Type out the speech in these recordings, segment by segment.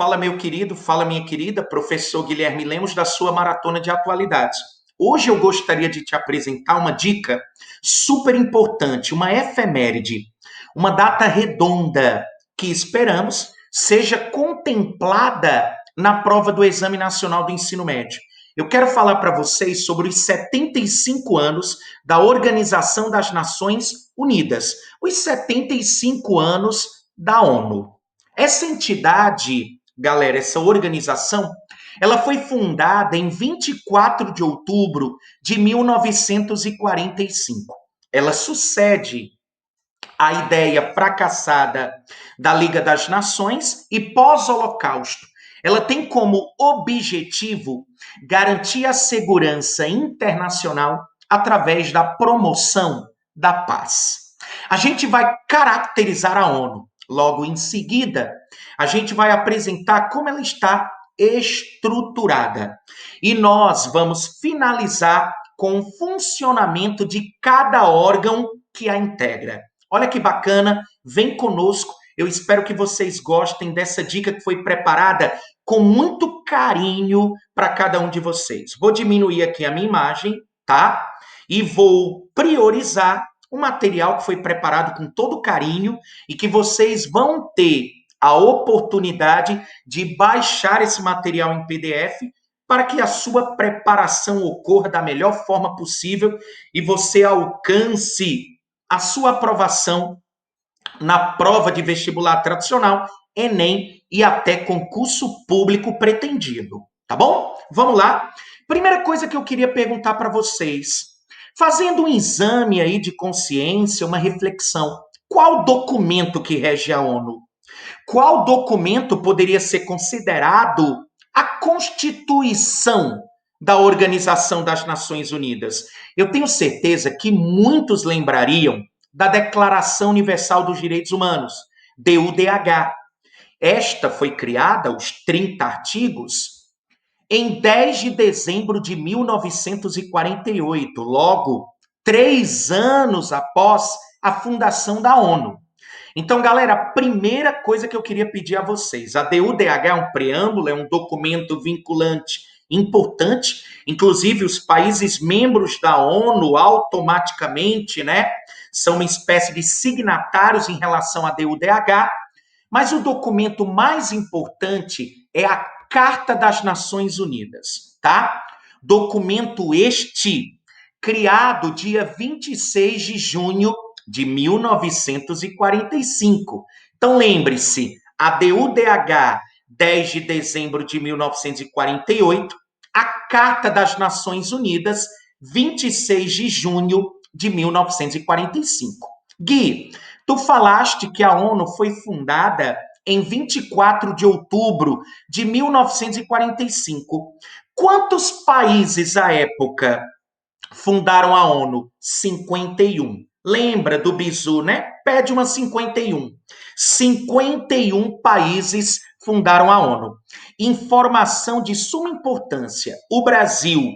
Fala, meu querido, fala, minha querida, professor Guilherme Lemos, da sua Maratona de Atualidades. Hoje eu gostaria de te apresentar uma dica super importante, uma efeméride, uma data redonda que esperamos seja contemplada na prova do Exame Nacional do Ensino Médio. Eu quero falar para vocês sobre os 75 anos da Organização das Nações Unidas, os 75 anos da ONU. Essa entidade, galera, essa organização, ela foi fundada em 24 de outubro de 1945. Ela sucede a ideia fracassada da Liga das Nações e pós-Holocausto. Ela tem como objetivo garantir a segurança internacional através da promoção da paz. A gente vai caracterizar a ONU. Logo em seguida, a gente vai apresentar como ela está estruturada. E nós vamos finalizar com o funcionamento de cada órgão que a integra. Olha que bacana, vem conosco. Eu espero que vocês gostem dessa dica que foi preparada com muito carinho para cada um de vocês. Vou diminuir aqui a minha imagem, tá? E vou priorizar o material que foi preparado com todo carinho e que vocês vão ter a oportunidade de baixar esse material em PDF para que a sua preparação ocorra da melhor forma possível e você alcance a sua aprovação na prova de vestibular tradicional, Enem e até concurso público pretendido, tá bom? Vamos lá. Primeira coisa que eu queria perguntar para vocês, fazendo um exame aí de consciência, uma reflexão, qual documento que rege a ONU? Qual documento poderia ser considerado a Constituição da Organização das Nações Unidas? Eu tenho certeza que muitos lembrariam da Declaração Universal dos Direitos Humanos, DUDH. Esta foi criada, os 30 artigos, em 10 de dezembro de 1948, logo 3 anos após a fundação da ONU. Então, galera, a primeira coisa que eu queria pedir a vocês, a DUDH é um preâmbulo, é um documento vinculante importante, inclusive os países membros da ONU automaticamente, né, são uma espécie de signatários em relação à DUDH, mas o documento mais importante é a Carta das Nações Unidas, tá? Documento este criado dia 26 de junho de 1945. Então, lembre-se, a DUDH, 10 de dezembro de 1948, a Carta das Nações Unidas, 26 de junho de 1945. Gui, tu falaste que a ONU foi fundada em 24 de outubro de 1945. Quantos países à época fundaram a ONU? 51. Lembra do bizu, né? Pede uma 51. 51 países fundaram a ONU. Informação de suma importância. O Brasil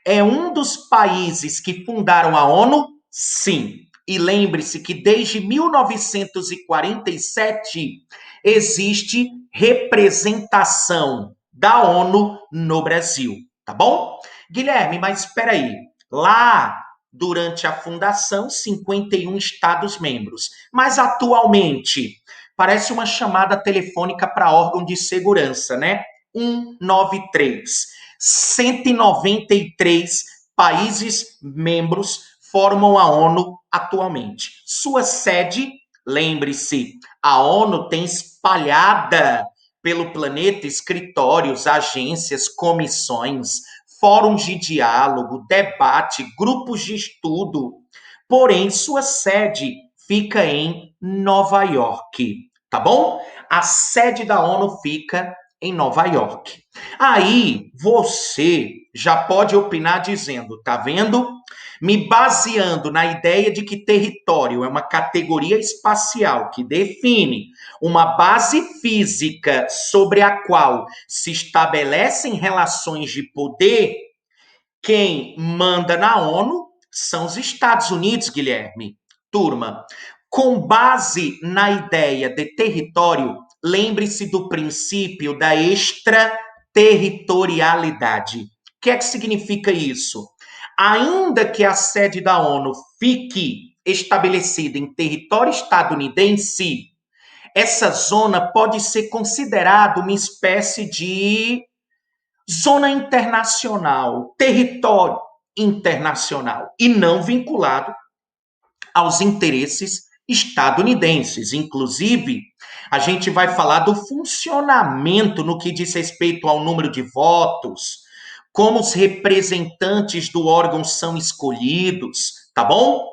é um dos países que fundaram a ONU? Sim. E lembre-se que desde 1947 existe representação da ONU no Brasil, tá bom? Guilherme, mas espera aí. Lá, durante a fundação, 51 Estados-membros. Mas, atualmente, parece uma chamada telefônica para órgão de segurança, né? 193. 193 países membros formam a ONU atualmente. Sua sede, lembre-se, a ONU tem espalhada pelo planeta escritórios, agências, comissões, fóruns de diálogo, debate, grupos de estudo. Porém, sua sede fica em Nova York, tá bom? A sede da ONU fica em Nova York. Aí, você já pode opinar dizendo, tá vendo? Me baseando na ideia de que território é uma categoria espacial que define uma base física sobre a qual se estabelecem relações de poder, quem manda na ONU são os Estados Unidos, Guilherme. Turma, com base na ideia de território, lembre-se do princípio da extraterritorialidade. O que é que significa isso? Ainda que a sede da ONU fique estabelecida em território estadunidense, essa zona pode ser considerada uma espécie de zona internacional, território internacional, e não vinculado aos interesses estadunidenses. Inclusive, a gente vai falar do funcionamento no que diz respeito ao número de votos, como os representantes do órgão são escolhidos, tá bom?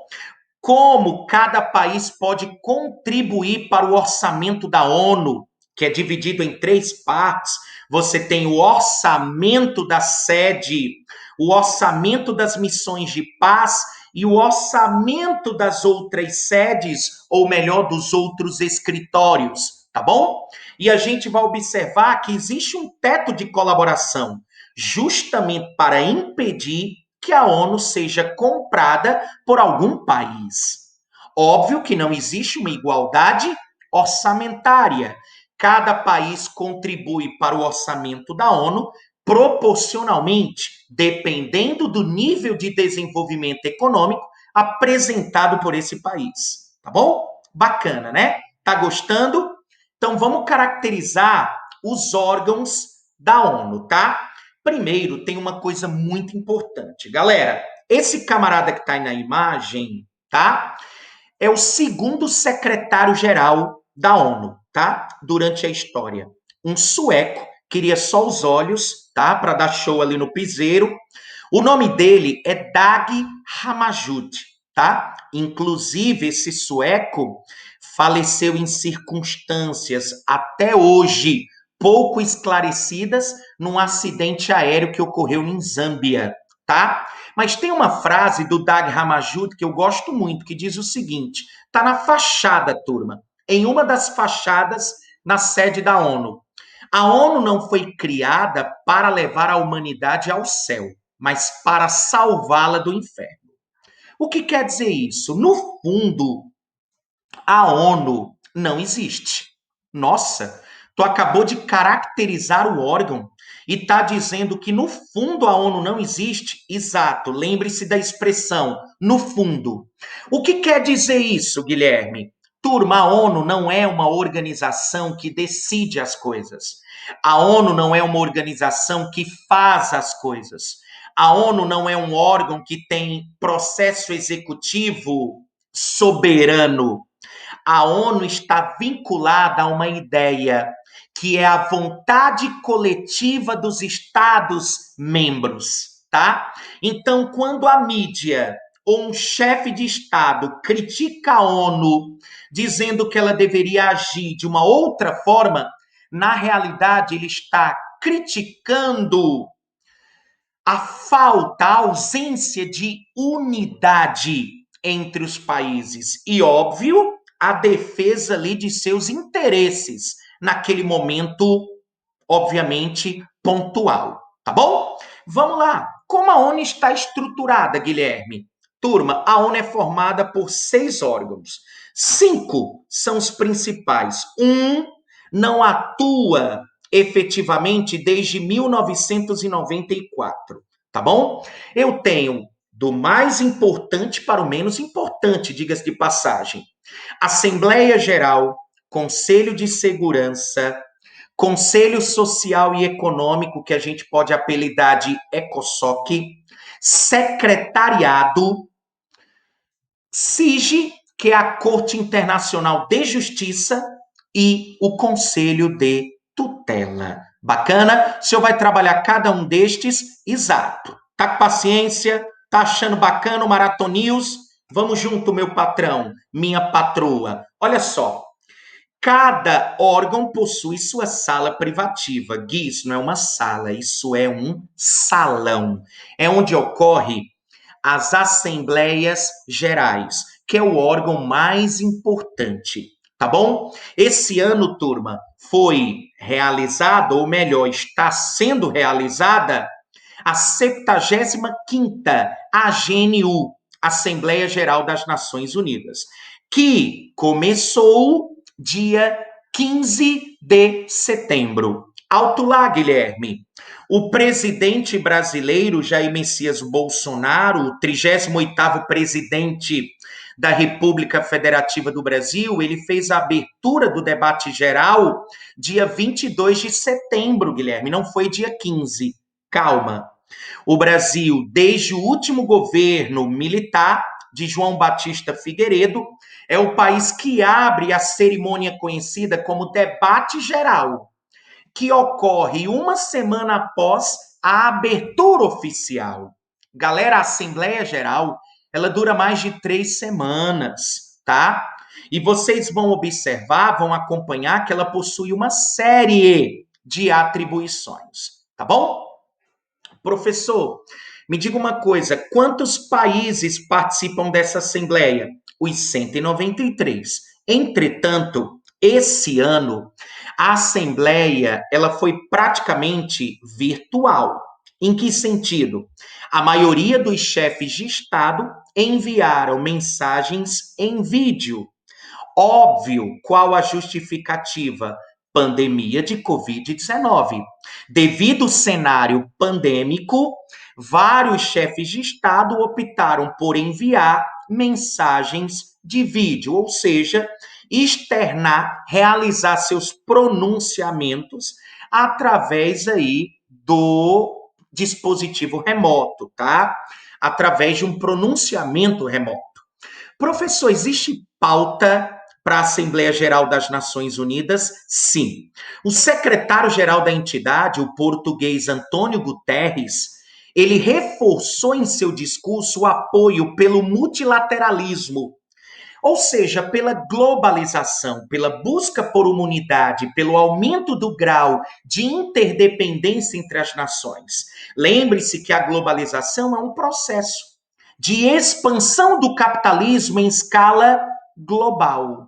Como cada país pode contribuir para o orçamento da ONU, que é dividido em três partes. Você tem o orçamento da sede, o orçamento das missões de paz e o orçamento das outras sedes, ou melhor, dos outros escritórios, tá bom? E a gente vai observar que existe um teto de colaboração, justamente para impedir que a ONU seja comprada por algum país. Óbvio que não existe uma igualdade orçamentária. Cada país contribui para o orçamento da ONU proporcionalmente, dependendo do nível de desenvolvimento econômico apresentado por esse país. Tá bom? Bacana, né? Tá gostando? Então vamos caracterizar os órgãos da ONU, tá? Primeiro, tem uma coisa muito importante. Galera, esse camarada que está aí na imagem, tá? É o segundo secretário-geral da ONU, tá? Durante a história. Um sueco, queria só os olhos, tá? Para dar show ali no piseiro. O nome dele é Dag Hammarskjöld, tá? Inclusive, esse sueco faleceu em circunstâncias até hoje pouco esclarecidas num acidente aéreo que ocorreu em Zâmbia, tá? Mas tem uma frase do Dag Hammarskjöld que eu gosto muito, que diz o seguinte, tá na fachada, turma, em uma das fachadas na sede da ONU. A ONU não foi criada para levar a humanidade ao céu, mas para salvá-la do inferno. O que quer dizer isso? No fundo, a ONU não existe. Nossa, tu acabou de caracterizar o órgão e está dizendo que no fundo a ONU não existe? Exato, lembre-se da expressão no fundo. O que quer dizer isso, Guilherme? Turma, a ONU não é uma organização que decide as coisas. A ONU não é uma organização que faz as coisas. A ONU não é um órgão que tem processo executivo soberano. A ONU está vinculada a uma ideia que é a vontade coletiva dos Estados-membros, tá? Então, quando a mídia ou um chefe de Estado critica a ONU, dizendo que ela deveria agir de uma outra forma, na realidade ele está criticando a falta, a ausência de unidade entre os países e, óbvio, a defesa ali de seus interesses naquele momento, obviamente, pontual, tá bom? Vamos lá. Como a ONU está estruturada, Guilherme? Turma, a ONU é formada por 6 órgãos. 5 são os principais. Um não atua efetivamente desde 1994, tá bom? Eu tenho do mais importante para o menos importante, diga-se de passagem. Assembleia Geral, Conselho de Segurança, Conselho Social e Econômico, que a gente pode apelidar de ECOSOC, Secretariado, CIG, que é a Corte Internacional de Justiça, e o Conselho de Tutela. Bacana? O senhor vai trabalhar cada um destes? Exato. Tá com paciência? Tá achando bacana o Marathon News? Vamos junto, meu patrão, minha patroa. Olha só, cada órgão possui sua sala privativa. Gui, isso não é uma sala, isso é um salão. É onde ocorre as Assembleias Gerais, que é o órgão mais importante, tá bom? Esse ano, turma, foi realizada, ou melhor, está sendo realizada, a 75ª AGNU, Assembleia Geral das Nações Unidas, que começou dia 15 de setembro. Alto lá, Guilherme. O presidente brasileiro Jair Messias Bolsonaro, o 38º presidente da República Federativa do Brasil, ele fez a abertura do debate geral dia 22 de setembro, Guilherme, não foi dia 15. Calma. O Brasil, desde o último governo militar de João Batista Figueiredo, é o país que abre a cerimônia conhecida como debate geral, que ocorre uma semana após a abertura oficial. Galera, a Assembleia Geral, ela dura mais de 3 semanas, tá? E vocês vão observar, vão acompanhar que ela possui uma série de atribuições, tá bom? Professor, me diga uma coisa, quantos países participam dessa Assembleia? Os 193. Entretanto, esse ano, a Assembleia ela foi praticamente virtual. Em que sentido? A maioria dos chefes de Estado enviaram mensagens em vídeo. Óbvio, qual a justificativa? Pandemia de Covid-19. Devido ao cenário pandêmico, vários chefes de Estado optaram por enviar mensagens de vídeo, ou seja, externar, realizar seus pronunciamentos através aí do dispositivo remoto, tá? Através de um pronunciamento remoto. Professor, existe pauta para a Assembleia Geral das Nações Unidas? Sim. O secretário-geral da entidade, o português Antônio Guterres, ele reforçou em seu discurso o apoio pelo multilateralismo, ou seja, pela globalização, pela busca por uma unidade, pelo aumento do grau de interdependência entre as nações. Lembre-se que a globalização é um processo de expansão do capitalismo em escala global.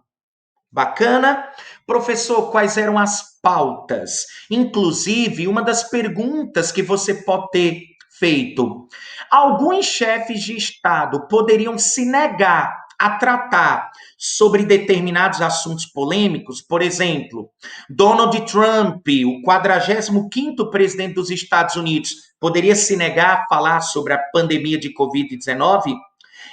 Bacana? Professor, quais eram as pautas? Inclusive, uma das perguntas que você pode ter feito: alguns chefes de Estado poderiam se negar a tratar sobre determinados assuntos polêmicos? Por exemplo, Donald Trump, o 45º presidente dos Estados Unidos, poderia se negar a falar sobre a pandemia de Covid-19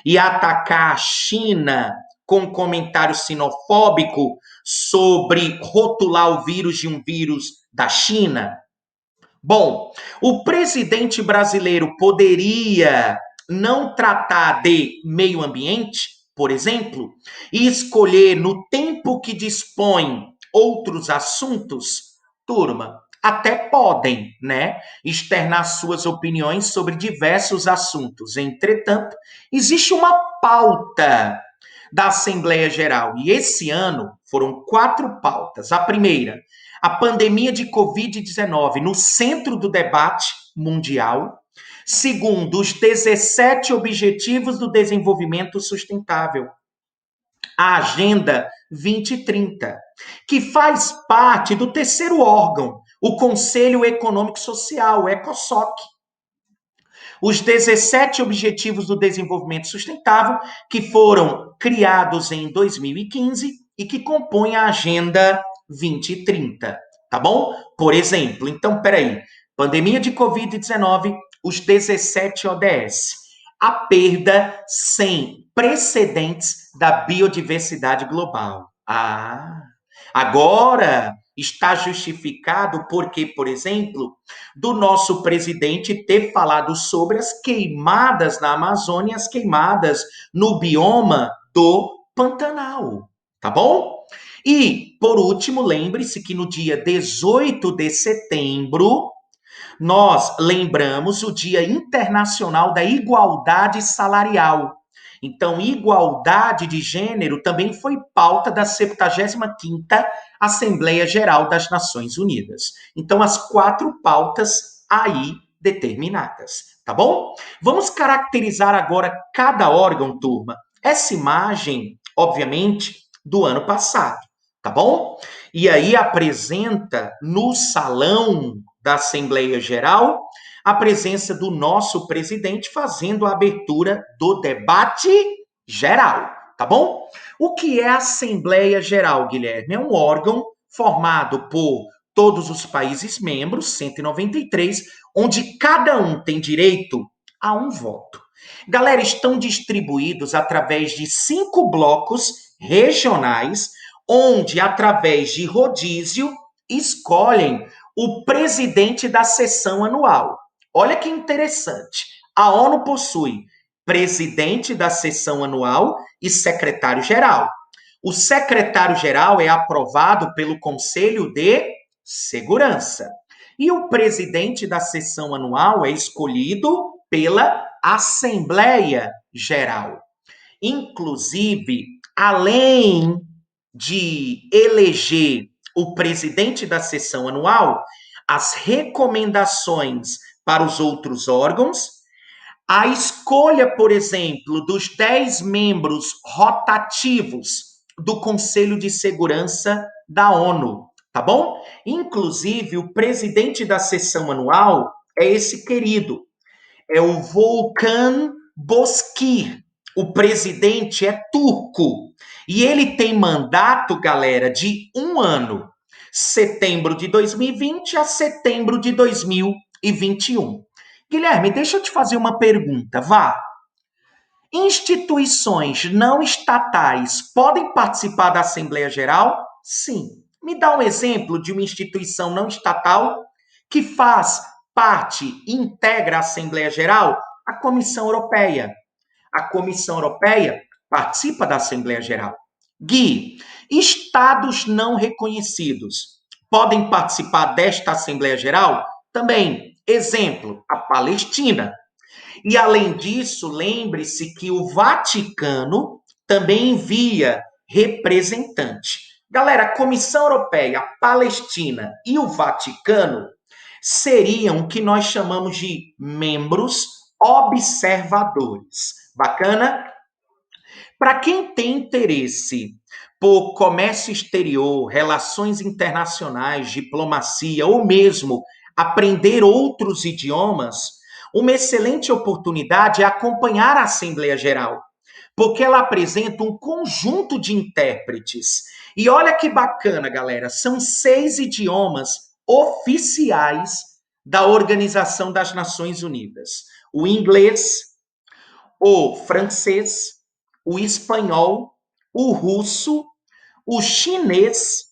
e atacar a China com comentário sinofóbico sobre rotular o vírus de um vírus da China? Bom, o presidente brasileiro poderia não tratar de meio ambiente, por exemplo, e escolher no tempo que dispõe outros assuntos? Turma, até podem, né, externar suas opiniões sobre diversos assuntos. Entretanto, existe uma pauta da Assembleia Geral e esse ano foram 4 pautas. A primeira, a pandemia de Covid-19 no centro do debate mundial. Segundo, os 17 Objetivos do Desenvolvimento Sustentável. A Agenda 2030, que faz parte do terceiro órgão, o Conselho Econômico e Social, o ECOSOC. Os 17 Objetivos do Desenvolvimento Sustentável, que foram criados em 2015 e que compõem a Agenda 2030, tá bom? Por exemplo, então, peraí, pandemia de Covid-19, os 17 ODS, a perda sem precedentes da biodiversidade global. Agora está justificado porque, por exemplo, do nosso presidente ter falado sobre as queimadas na Amazônia, as queimadas no bioma do Pantanal, tá bom? E, por último, lembre-se que no dia 18 de setembro, nós lembramos o Dia Internacional da Igualdade Salarial. Então, igualdade de gênero também foi pauta da 75ª Assembleia Geral das Nações Unidas. Então, as 4 pautas aí determinadas, tá bom? Vamos caracterizar agora cada órgão, turma. Essa imagem, obviamente, do ano passado, tá bom? E aí apresenta no salão da Assembleia Geral a presença do nosso presidente fazendo a abertura do debate geral, tá bom? O que é a Assembleia Geral, Guilherme? É um órgão formado por todos os países membros, 193, onde cada um tem direito a um voto. Galera, estão distribuídos através de 5 blocos regionais, onde, através de rodízio, escolhem o presidente da sessão anual. Olha que interessante. A ONU possui presidente da sessão anual e secretário-geral. O secretário-geral é aprovado pelo Conselho de Segurança. E o presidente da sessão anual é escolhido pela Assembleia Geral. Inclusive, além de eleger o presidente da sessão anual, as recomendações para os outros órgãos, a escolha, por exemplo, dos 10 membros rotativos do Conselho de Segurança da ONU, tá bom? Inclusive, o presidente da sessão anual é esse querido, é o Volkan Bozkır. O presidente é turco e ele tem mandato, galera, de 1 ano, setembro de 2020 a setembro de 2021. Guilherme, deixa eu te fazer uma pergunta, vá. Instituições não estatais podem participar da Assembleia Geral? Sim. Me dá um exemplo de uma instituição não estatal que faz parte e integra a Assembleia Geral? A Comissão Europeia. A Comissão Europeia participa da Assembleia Geral. Gui, estados não reconhecidos podem participar desta Assembleia Geral? Também. Exemplo, a Palestina. E, além disso, lembre-se que o Vaticano também envia representante. Galera, a Comissão Europeia, a Palestina e o Vaticano seriam o que nós chamamos de membros observadores. Bacana? Para quem tem interesse por comércio exterior, relações internacionais, diplomacia ou mesmo aprender outros idiomas, uma excelente oportunidade é acompanhar a Assembleia Geral, porque ela apresenta um conjunto de intérpretes. E olha que bacana, galera, são 6 idiomas oficiais da Organização das Nações Unidas: o inglês, o francês, o espanhol, o russo, o chinês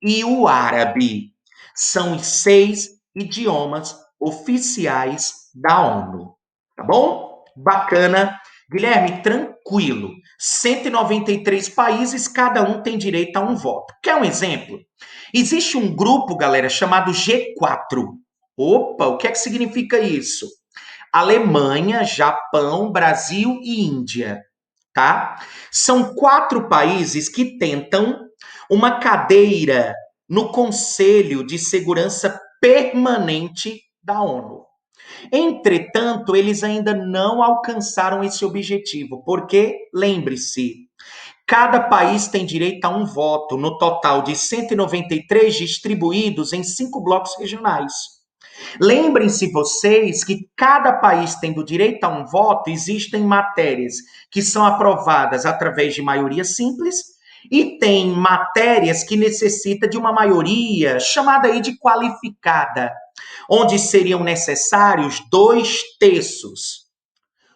e o árabe. São os 6 idiomas oficiais da ONU. Tá bom? Bacana. Guilherme, tranquilo. 193 países, cada um tem direito a um voto. Quer um exemplo? Existe um grupo, galera, chamado G4. Opa, o que é que significa isso? Alemanha, Japão, Brasil e Índia, tá? São 4 países que tentam uma cadeira no Conselho de Segurança Permanente da ONU. Entretanto, eles ainda não alcançaram esse objetivo, porque, lembre-se, cada país tem direito a um voto, no total de 193 distribuídos em 5 blocos regionais. Lembrem-se vocês que cada país tendo direito a um voto, existem matérias que são aprovadas através de maioria simples e tem matérias que necessitam de uma maioria chamada aí de qualificada, onde seriam necessários 2/3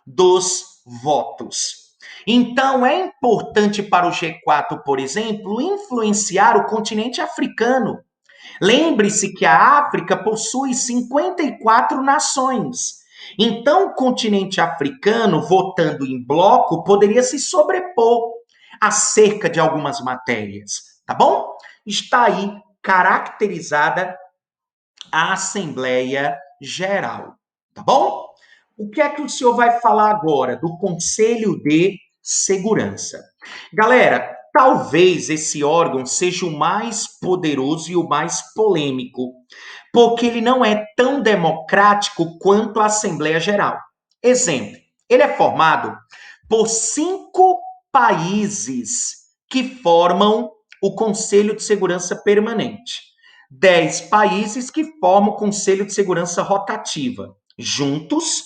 dos votos. Então, é importante para o G4, por exemplo, influenciar o continente africano. Lembre-se que a África possui 54 nações. Então, o continente africano, votando em bloco, poderia se sobrepor acerca de algumas matérias, tá bom? Está aí caracterizada a Assembleia Geral, tá bom? O que é que o senhor vai falar agora do Conselho de Segurança? Galera, talvez esse órgão seja o mais poderoso e o mais polêmico, porque ele não é tão democrático quanto a Assembleia Geral. Exemplo, ele é formado por 5 países que formam o Conselho de Segurança Permanente. 10 países que formam o Conselho de Segurança Rotativa. Juntos,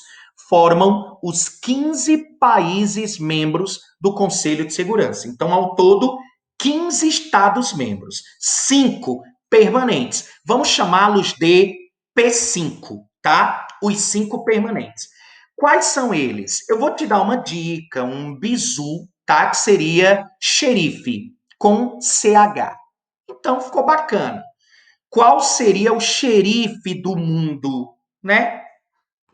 formam os 15 países membros do Conselho de Segurança. Então, ao todo, 15 Estados-membros. 5 permanentes. Vamos chamá-los de P5, tá? Os 5 permanentes. Quais são eles? Eu vou te dar uma dica, um bizu, tá? Que seria xerife, com CH. Então, ficou bacana. Qual seria o xerife do mundo, né?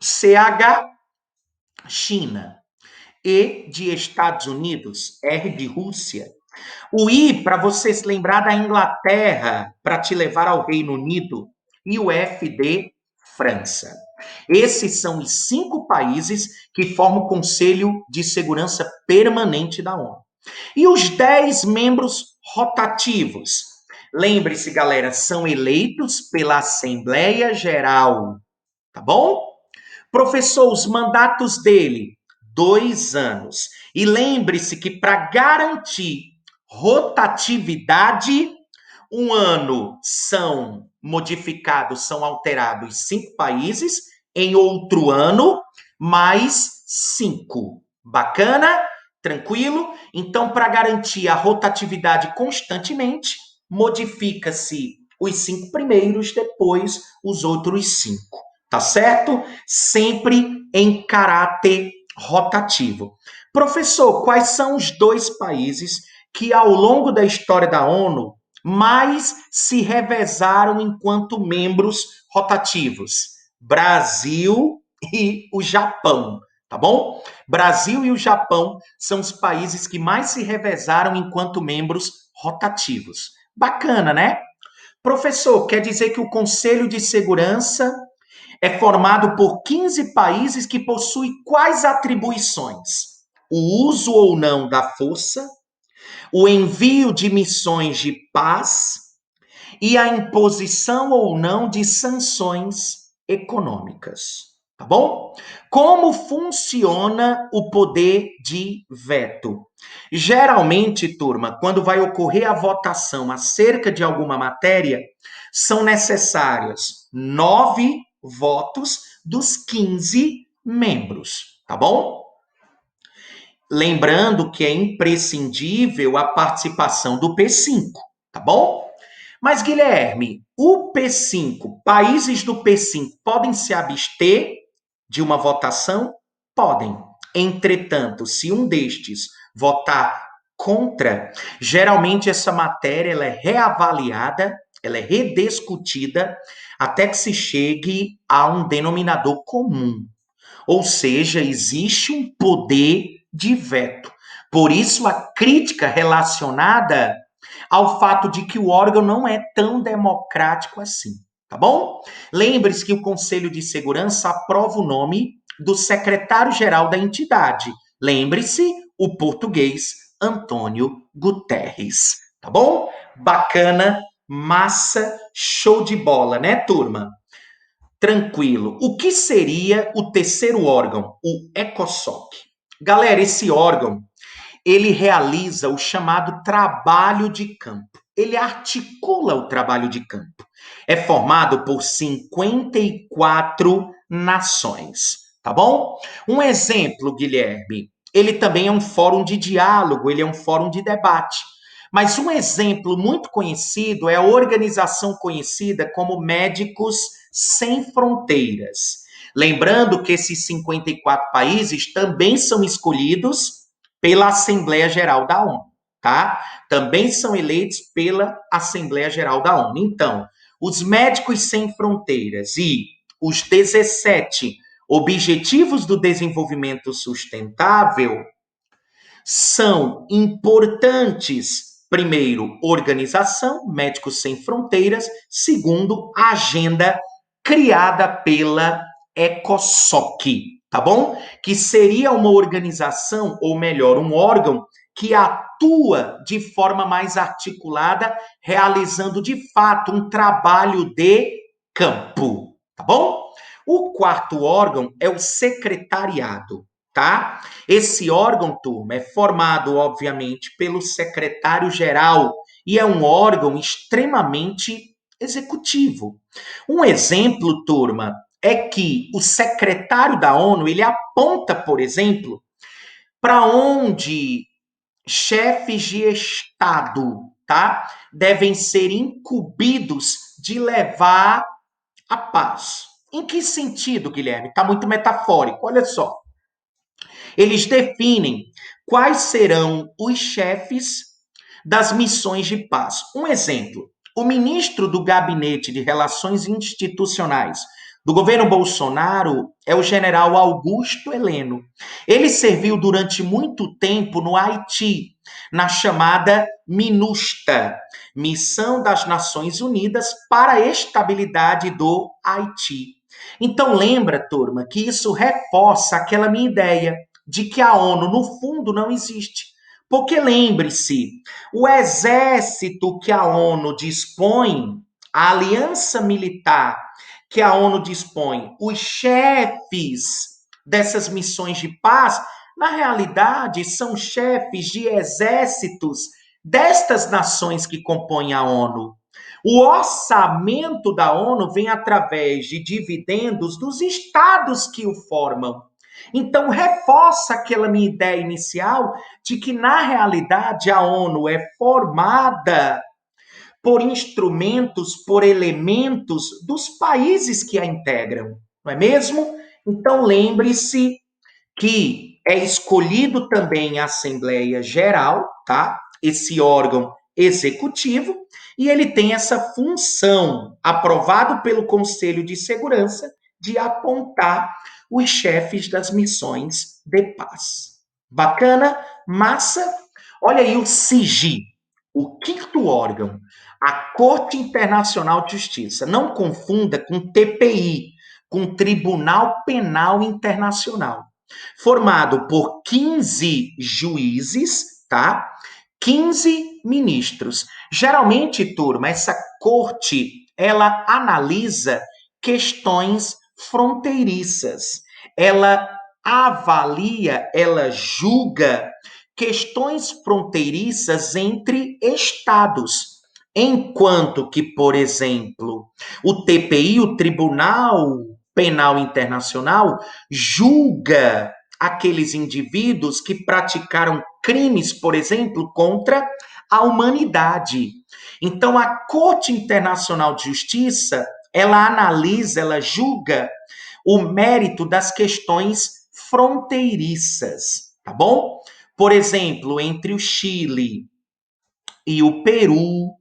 CH, China. E de Estados Unidos, R de Rússia. O I, para você se lembrar da Inglaterra, para te levar ao Reino Unido. E o F de França. Esses são os 5 países que formam o Conselho de Segurança Permanente da ONU. E os 10 membros rotativos? Lembre-se, galera, são eleitos pela Assembleia Geral, tá bom? Professor, os mandatos dele, 2 anos. E lembre-se que para garantir rotatividade, um ano são modificados, são alterados 5 países, em outro ano, mais 5. Bacana? Tranquilo? Então, para garantir a rotatividade constantemente, modifica-se os 5 primeiros, depois os outros 5. Tá certo? Sempre em caráter rotativo. Professor, quais são os 2 países que ao longo da história da ONU mais se revezaram enquanto membros rotativos? Brasil e o Japão, tá bom? Brasil e o Japão são os países que mais se revezaram enquanto membros rotativos. Bacana, né? Professor, quer dizer que o Conselho de Segurança é formado por 15 países que possuem quais atribuições? O uso ou não da força, o envio de missões de paz e a imposição ou não de sanções econômicas. Tá bom? Como funciona o poder de veto? Geralmente, turma, quando vai ocorrer a votação acerca de alguma matéria, são necessários 9 votos dos 15 membros, tá bom? Lembrando que é imprescindível a participação do P5, tá bom? Mas, Guilherme, o P5, países do P5 podem se abster de uma votação? Podem. Entretanto, se um destes votar contra, geralmente essa matéria ela é reavaliada, ela é rediscutida, até que se chegue a um denominador comum. Ou seja, existe um poder de veto. Por isso, a crítica relacionada ao fato de que o órgão não é tão democrático assim, tá bom? Lembre-se que o Conselho de Segurança aprova o nome do secretário-geral da entidade. Lembre-se, o português Antônio Guterres, tá bom? Bacana, massa, show de bola, né, turma? Tranquilo. O que seria o terceiro órgão, o ECOSOC? Galera, esse órgão, ele realiza o chamado trabalho de campo. Ele articula o trabalho de campo. É formado por 54 nações, tá bom? Um exemplo, Guilherme, ele também é um fórum de diálogo, ele é um fórum de debate. Mas um exemplo muito conhecido é a organização conhecida como Médicos Sem Fronteiras. Lembrando que esses 54 países também são escolhidos pela Assembleia Geral da ONU, tá? Também são eleitos pela Assembleia Geral da ONU. Então, os Médicos Sem Fronteiras e os 17 Objetivos do Desenvolvimento Sustentável são importantes. Primeiro, organização, Médicos Sem Fronteiras. Segundo, a agenda criada pela ECOSOC, tá bom? Que seria uma organização, ou melhor, um órgão que atua de forma mais articulada, realizando de fato um trabalho de campo, tá bom? O quarto órgão é o secretariado, tá? Esse órgão, turma, é formado, obviamente, pelo secretário-geral e é um órgão extremamente executivo. Um exemplo, turma, é que o secretário da ONU, ele aponta, por exemplo, para onde chefes de Estado tá? Devem ser incumbidos de levar a paz. Em que sentido, Guilherme? Está muito metafórico. Olha só. Eles definem quais serão os chefes das missões de paz. Um exemplo: o ministro do Gabinete de Relações Institucionais do governo Bolsonaro é o general Augusto Heleno. Ele serviu durante muito tempo no Haiti, na chamada MINUSTA, Missão das Nações Unidas para a Estabilidade do Haiti. Então lembra, turma, que isso reforça aquela minha ideia de que a ONU, no fundo, não existe. Porque lembre-se, o exército que a ONU dispõe, a aliança militar que a ONU dispõe, os chefes dessas missões de paz, na realidade, são chefes de exércitos destas nações que compõem a ONU. O orçamento da ONU vem através de dividendos dos estados que o formam. Então, reforça aquela minha ideia inicial de que, na realidade, a ONU é formada por instrumentos, por elementos dos países que a integram, não é mesmo? Então, lembre-se que é escolhido também a Assembleia Geral, tá? Esse órgão executivo, e ele tem essa função, aprovado pelo Conselho de Segurança, de apontar os chefes das missões de paz. Bacana? Massa? Olha aí o CIGI, o quinto órgão, a Corte Internacional de Justiça. Não confunda com TPI, com Tribunal Penal Internacional. Formado por 15 juízes, tá? 15 ministros. Geralmente, turma, essa corte, ela analisa questões fronteiriças. Ela avalia, ela julga questões fronteiriças entre estados. Enquanto que, por exemplo, o TPI, o Tribunal Penal Internacional, julga aqueles indivíduos que praticaram crimes, por exemplo, contra a humanidade. Então, a Corte Internacional de Justiça, ela analisa, ela julga o mérito das questões fronteiriças, tá bom? Por exemplo, entre o Chile e o Peru,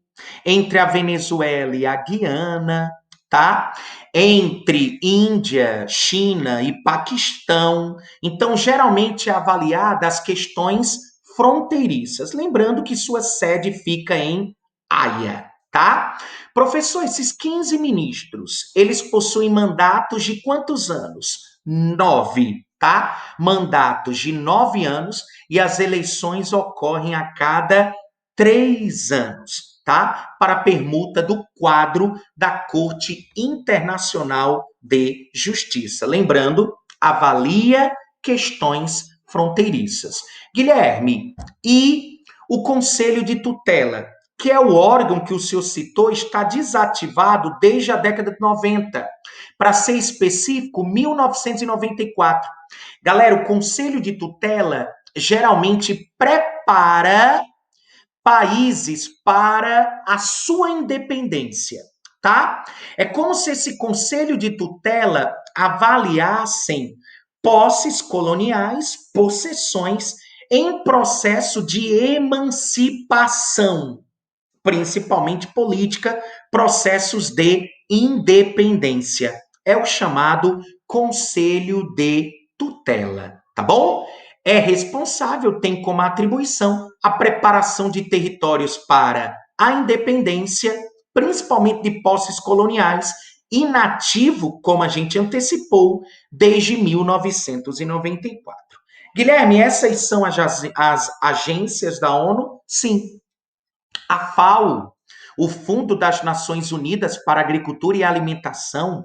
entre a Venezuela e a Guiana, tá? Entre Índia, China e Paquistão. Então, geralmente é avaliada as questões fronteiriças. Lembrando que sua sede fica em Haia, tá? Professor, esses 15 ministros, eles possuem mandatos de quantos anos? 9, tá? Mandatos de 9 anos e as eleições ocorrem a cada 3 anos, tá? Para a permuta do quadro da Corte Internacional de Justiça. Lembrando, avalia questões fronteiriças. Guilherme, e o Conselho de Tutela, que é o órgão que o senhor citou, está desativado desde a década de 90. Para ser específico, 1994. Galera, o Conselho de Tutela geralmente prepara países para a sua independência, tá? É como se esse conselho de tutela avaliassem posses coloniais, possessões em processo de emancipação, principalmente política, processos de independência. É o chamado conselho de tutela, tá bom? É responsável, tem como atribuição a preparação de territórios para a independência, principalmente de posses coloniais, inativo, como a gente antecipou, desde 1994. Guilherme, essas são as agências da ONU? Sim. A FAO, o Fundo das Nações Unidas para a Agricultura e Alimentação,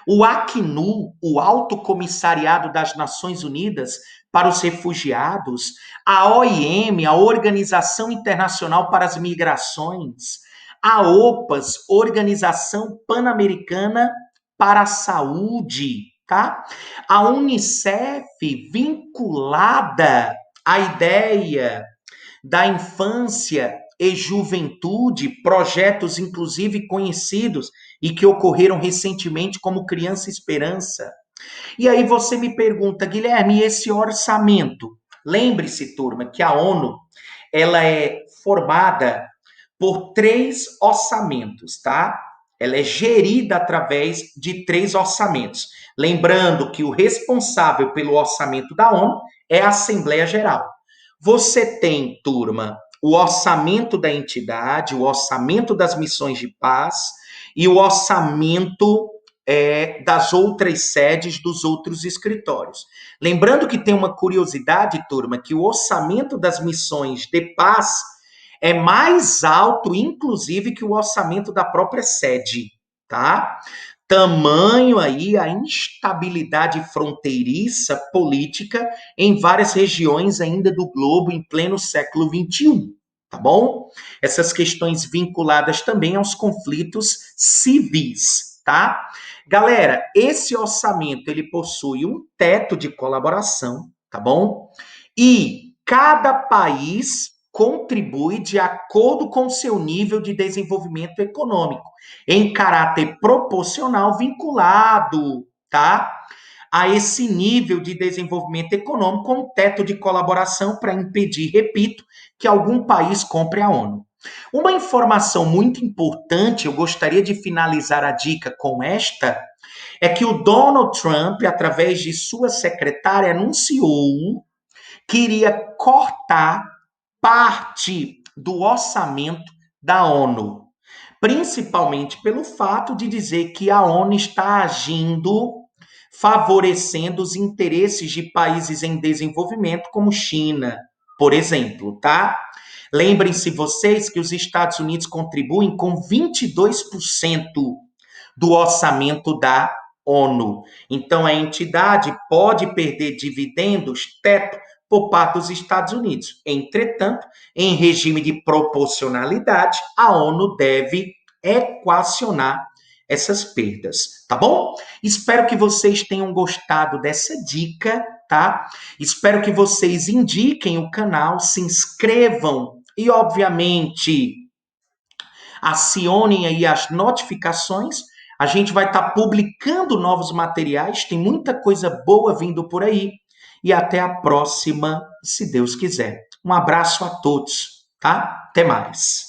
o Acnu, o Alto Comissariado das Nações Unidas para os Refugiados, a OIM, a Organização Internacional para as Migrações, a OPAS, Organização Pan-Americana para a Saúde, tá? A Unicef, vinculada à ideia da infância e Juventude, projetos inclusive conhecidos e que ocorreram recentemente, como Criança Esperança. E aí você me pergunta, Guilherme, e esse orçamento? Lembre-se, turma, que a ONU ela é formada por 3 orçamentos, tá? Ela é gerida através de 3 orçamentos. Lembrando que o responsável pelo orçamento da ONU é a Assembleia Geral. Você tem, turma, o orçamento da entidade, o orçamento das missões de paz e o orçamento das outras sedes dos outros escritórios. Lembrando que tem uma curiosidade, turma, que o orçamento das missões de paz é mais alto, inclusive, que o orçamento da própria sede, tá? Tamanho aí a instabilidade fronteiriça política em várias regiões ainda do globo em pleno século XXI, tá bom? Essas questões vinculadas também aos conflitos civis, tá? Galera, esse orçamento ele possui um teto de colaboração, tá bom? E cada país contribui de acordo com seu nível de desenvolvimento econômico, em caráter proporcional vinculado, tá? A esse nível de desenvolvimento econômico com um teto de colaboração para impedir, repito, que algum país compre a ONU. Uma informação muito importante, eu gostaria de finalizar a dica com esta, é que o Donald Trump, através de sua secretária, anunciou que iria cortar parte do orçamento da ONU, principalmente pelo fato de dizer que a ONU está agindo favorecendo os interesses de países em desenvolvimento, como China, por exemplo, tá? Lembrem-se vocês que os Estados Unidos contribuem com 22% do orçamento da ONU. Então, a entidade pode perder dividendos, teto, por parte dos Estados Unidos. Entretanto, em regime de proporcionalidade, a ONU deve equacionar essas perdas, tá bom? Espero que vocês tenham gostado dessa dica, tá? Espero que vocês indiquem o canal, se inscrevam e, obviamente, acionem aí as notificações. A gente vai estar publicando novos materiais, tem muita coisa boa vindo por aí. E até a próxima, se Deus quiser. Um abraço a todos, tá? Até mais.